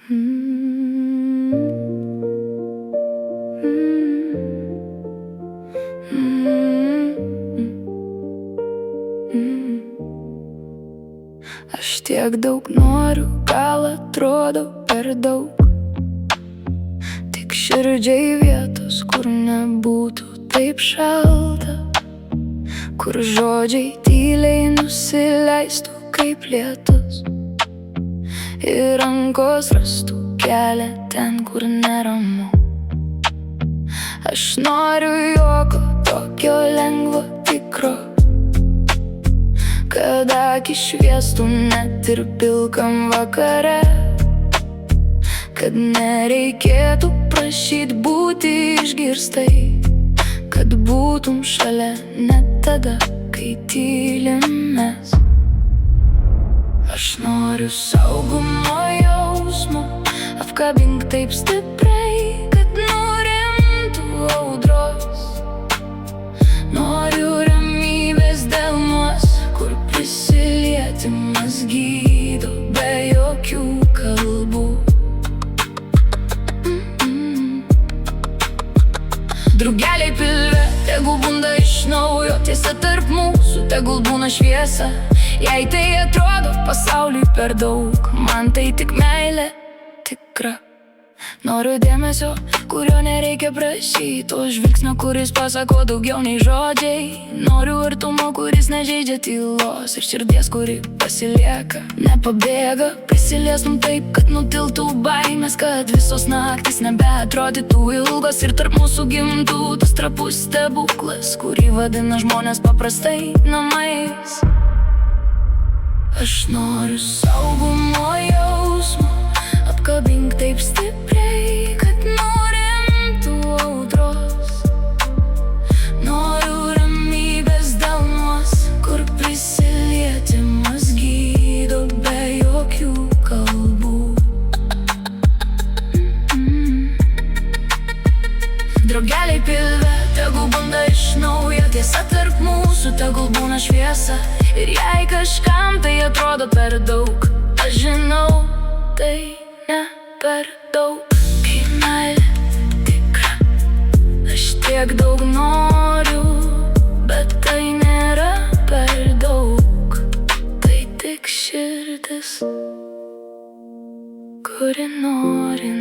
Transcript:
Aš tiek daug noriu, gal atrodo per daug, tik širdžiai vietos, kur nebūtų taip šalta, kur žodžiai tyliai nusileistų kaip lietus ir rankos rastų kelią ten, kur neramu. Aš noriu joko tokio lengvo, tikro, kad akis šviestų net ir pilkam vakare, kad nereikėtų prašyt būti išgirstai, kad būtum šalia net tada, kai tylim mes. Aš noriu saugumo jausmo, apkabink taip stipriai, kad nurimtų audros. Noriu ramybės delnuos, kur prisilietimas gydo be jokių kalbų. Drugeliai pilve, tegul bunda iš naujo, tiesa tarp mūsų, tegul būna šviesa. Jei tai atrodo pasauliui per daug, man tai tik meilė tikra. Noriu dėmesio, kurio nereikia prašyti, to žvilgsnio, kuris pasako daugiau nei žodžiai. Noriu artumo, kuris nežeidžia tylos, ir širdies, kuri pasilieka, nepabėga. Prisiliestum taip, kad nutiltų baimės, kad visos naktis nebeatrodytų ilgos, ir tarp mūsų gimtų tas trapus stebuklas, kurį vadina žmonės paprastai namais. Aš noriu saugumo jausmo, apkabink taip stipriai, kad nurimtų audros. Noriu ramybės delnuos, kur prisilietimas gydo be jokių kalbų. Drugeliai pilve, tegul bunda iš naujo, tiesa tarp mūsų, tegul būna šviesa. Ir jei kažkam tai atrodo per daug, aš žinau, tai ne per daug. Kai meilė tikra, aš tiek daug noriu, bet tai nėra per daug. Tai tik širdis, kuri nori